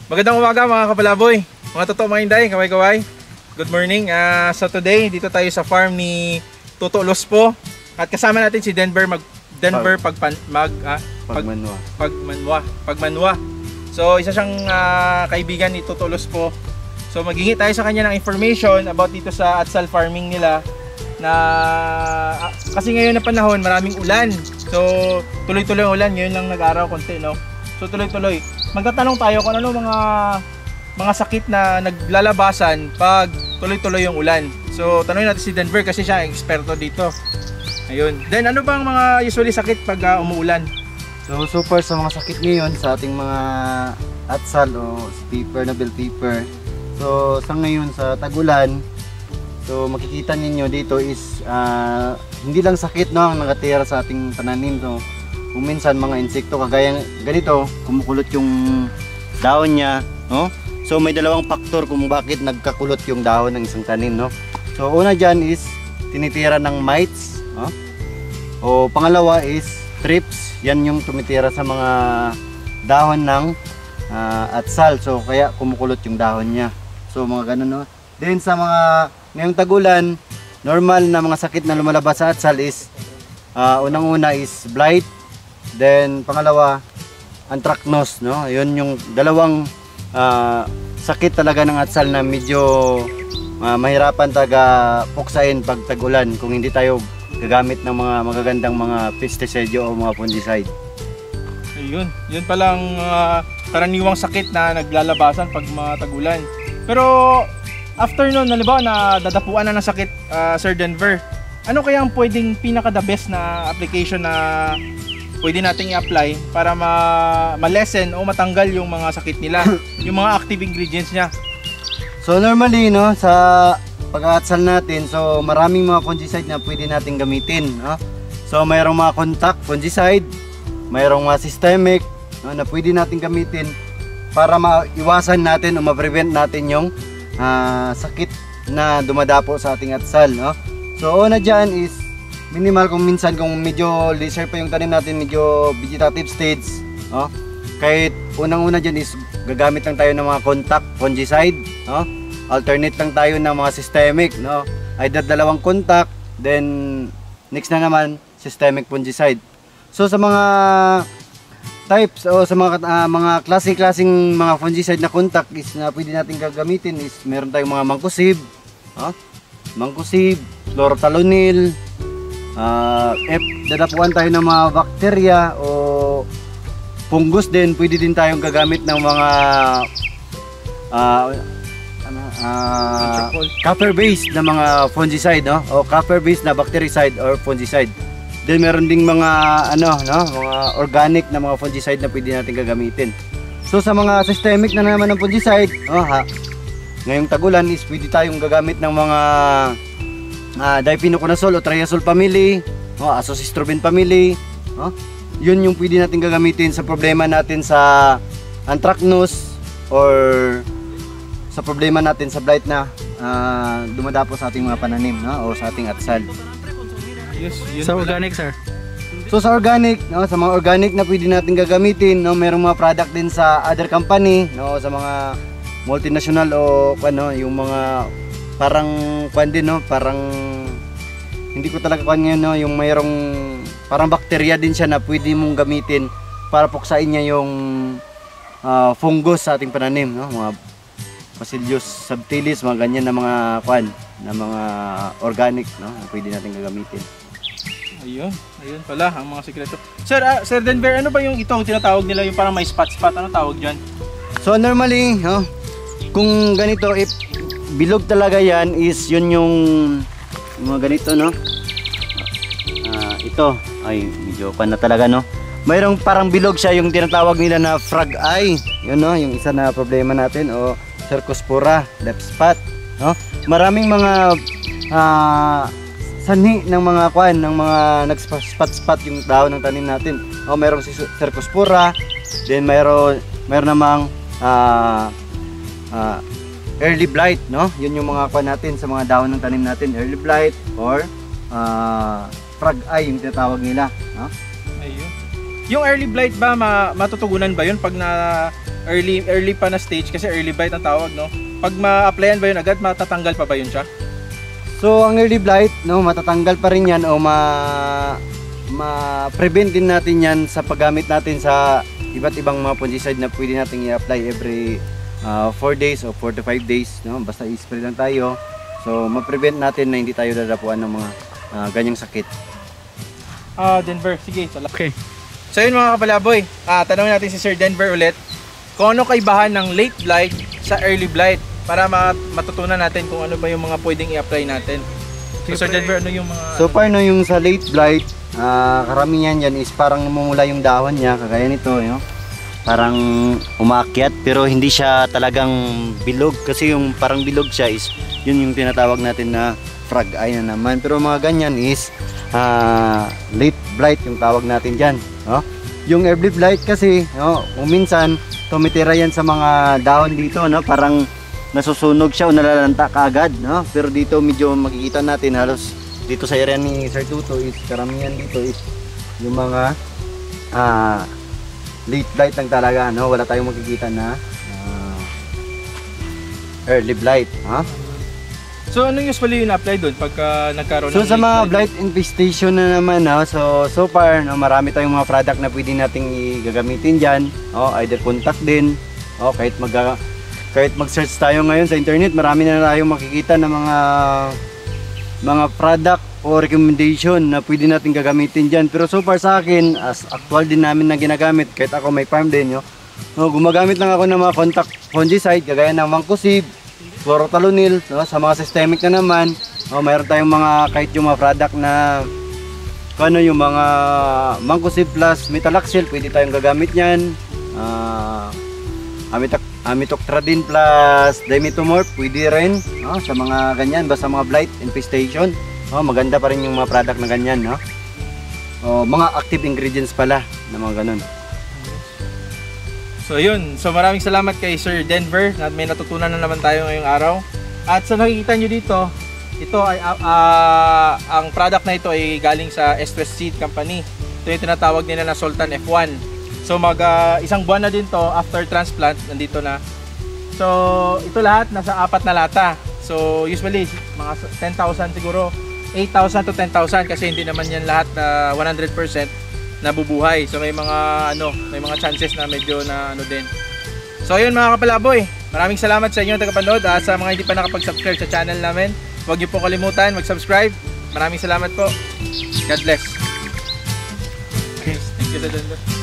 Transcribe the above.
Magandang umaga mga kapalaboy, mga totoo mga inday, kaway-kaway. Good morning. So today, dito tayo sa farm ni Toto Lospo. At kasama natin si Pagmanwa. So isa siyang kaibigan ni Toto Lospo. So maghingi tayo sa kanya ng information about dito sa Atsal farming nila. Na kasi ngayon na panahon, maraming ulan. So tuloy-tuloy ang ulan, ngayon lang nag-araw konti, no? So tuloy-tuloy. Magtatanong tayo kung ano mga sakit na naglalabasan pag tuloy-tuloy yung ulan. So tanungin natin si Denver kasi siya ang eksperto dito. Ayun. Then ano bang mga usually sakit pag umuulan? So far sa mga sakit ngayon sa ating mga atsal o steeper na bell pepper. So sa ngayon sa tag-ulan, so makikita ninyo dito is hindi lang sakit, no, ang nakatira sa ating pananim. So kung minsan mga insekto kagaya ganito, kumukulot yung dahon niya, no? So may dalawang faktor kung bakit nagkakulot yung dahon ng isang tanim, no? So una dyan is tinitira ng mites, no? O pangalawa is thrips, yan yung tumitira sa mga dahon ng atsal. So kaya kumukulot yung dahon niya. So mga ganun, no? Then sa mga ngayong tagulan, normal na mga sakit na lumalabas sa atsal is unang-una is blight. Then pangalawa, anthracnose, no? Yun yung dalawang sakit talaga ng atsal na medyo mahirapan puksain pag tag-ulan kung hindi tayo gagamit ng mga magagandang mga pesticide o mga fungicide. Ayun, yun palang karaniwang sakit na naglalabasan pag mga tag-ulan. Pero after nun, halimbawa na dadapuan na ng sakit, Sir Denver, ano kaya ang pwedeng pinaka-the best na application na pwede nating i-apply para ma-lessen o matanggal yung mga sakit nila, yung mga active ingredients niya? So normally, no, sa pag-aatsal natin, so maraming mga fungicide na pwede nating gamitin, no? So mayroong mga contact fungicide, mayroong mga systemic, no, na pwede nating gamitin para maiwasan natin o ma-prevent natin yung sakit na dumadapo sa ating atsal, no? So una dyan is minimal kung minsan kung medyo laser pa yung tanim natin, medyo vegetative stage, no? Kahit unang-una dyan is gagamit lang tayo ng mga contact fungicide, no? Alternate lang tayo ng mga systemic, no? Either dalawang contact, then next na naman systemic fungicide. So sa mga types o sa mga klase-klaseng mga fungicide na contact is na pwede natin gagamitin is meron tayong mga mancozeb, no? Mancozeb, chlorothalonil, dadapuan tayo ng mga bakterya o fungus din, pwede din tayong gagamit ng mga copper based na mga fungicide, no? O copper based na bactericide or fungicide. Then meron ding mga mga organic na mga fungicide na pwede natin gagamitin. So sa mga systemic na naman ng fungicide, ngayong tagulan is pwede tayong gagamit ng mga difenoconazole o triazole family, azoxystrobin family, yun yung pwede natin gagamitin sa problema natin sa anthracnose or sa problema natin sa blight na dumadapo sa ating mga pananim, no? O sa ating atsal. Yes, sa organic, sir. So sa organic, no, sa mga organic na pwede natin gagamitin, no, merong mga product din sa other company, no, sa mga multinational o yung mga parang din, no, parang hindi ko talaga ngayon, no, yung mayroong parang bakterya din siya na pwede mong gamitin para puksain niya yung fungus sa ating pananim, no, mga Bacillus subtilis, mga ganyan na mga na mga organic, no, na pwede natin gagamitin. Ayun pala ang mga sikreto. Sir Denver, ano ba yung itong tinatawag nila yung parang may spot? Ano tawag diyan? So normally, no, kung ganito, if bilog talaga yan is yun yung mga ganito, no. Ito ay medyo na talaga, no. Mayroong parang bilog siya, yung tinatawag nila na frog eye. Yun, no, yung isa na problema natin, o Cercospora left spot, no. Maraming mga sanhi ng mga ng mga nagspot-spot yung dahon ng tanim natin. Mayroong si Cercospora, then mayroon namang early blight, no? Yun yung mga natin sa mga dahon ng tanim natin, early blight or frog eye yung tinatawag nila, no? Ayun. Yung early blight ba matutugunan ba yun pag early pa na stage kasi early blight ang tawag, no? Pag ma-applyan ba yun agad, matatanggal pa ba yun siya? So ang early blight, no, matatanggal pa rin yan o ma-prevent din natin yan sa paggamit natin sa iba't ibang mga fungicide na pwede nating i-apply every 4 days o 4 to 5 days, no? Basta i-spray lang tayo. So ma-prevent natin na hindi tayo dadapuan ng mga ganyang sakit. Denver, sige, okay. So yun mga kapalaboy, tanongin natin si Sir Denver ulit kung ano kaibahan ng late blight sa early blight para matutunan natin kung ano ba yung mga pwedeng i-apply natin. So Sir Denver, ano yung mga... So far, no, yung sa late blight, karamihan yan is parang namumula yung dahon niya, kagaya nito, you know? Parang umaakyat pero hindi siya talagang bilog kasi yung parang bilog siya is yun yung tinatawag natin na frog eye na naman. Pero mga ganyan is late blight yung tawag natin dyan, no? Yung early blight kasi, no, kung minsan tumitira yan sa mga dahon dito, no? Parang nasusunog siya o nalalanta kaagad, no? Pero dito medyo makikita natin halos dito sa area ni Sir Tuto is karamihan dito is yung mga late blight lang talaga, no? Wala tayong makikita na early blight, ha? So anong usually yung apply doon pagka nagkaroon So ng sa late mga blight? blight infestation na naman, no? So far, no, marami tayong mga product na pwede nating gagamitin diyan, either contact din, kahit mag-search tayo ngayon sa internet, marami na tayong makikita ng mga product o recommendation na pwede natin gagamitin diyan. Pero so far sa akin, as actual din namin na ginagamit, kahit ako may farm din, gumagamit lang ako ng mga contact fungicide kagaya ng Mancozeb, Chlorothalonil, no? Sa mga systemic na naman, mayroon tayong mga kahit yung mga product na yung mga Mancozeb plus Metalaxyl, pwede tayong gagamit niyan. Amitoctradin plus Dimetomorph, pwede rin, sa mga ganyan, basta mga blight infestation. Maganda pa rin yung mga product na ganyan, no? Mga active ingredients pala na mga ganun. So yun, so maraming salamat kay Sir Denver at may natutunan na naman tayo ngayong araw. At sa nakikita nyo dito, ito ay ang product na ito ay galing sa S2S Seed Company. Ito yung tinatawag nila na Sultan F1. So isang buwan na din to after transplant, nandito na. So ito lahat nasa 4 na lata. So usually mga 10,000 siguro, 8,000 to 10,000 kasi hindi naman yan lahat na 100% nabubuhay. So may mga chances na medyo na din. So ayun mga kapalaboy, maraming salamat sa inyo tagapanood. Sa mga hindi pa nakapag-subscribe sa channel namin, huwag niyo po kalimutan mag-subscribe. Maraming salamat po. God bless. Okay, thank you.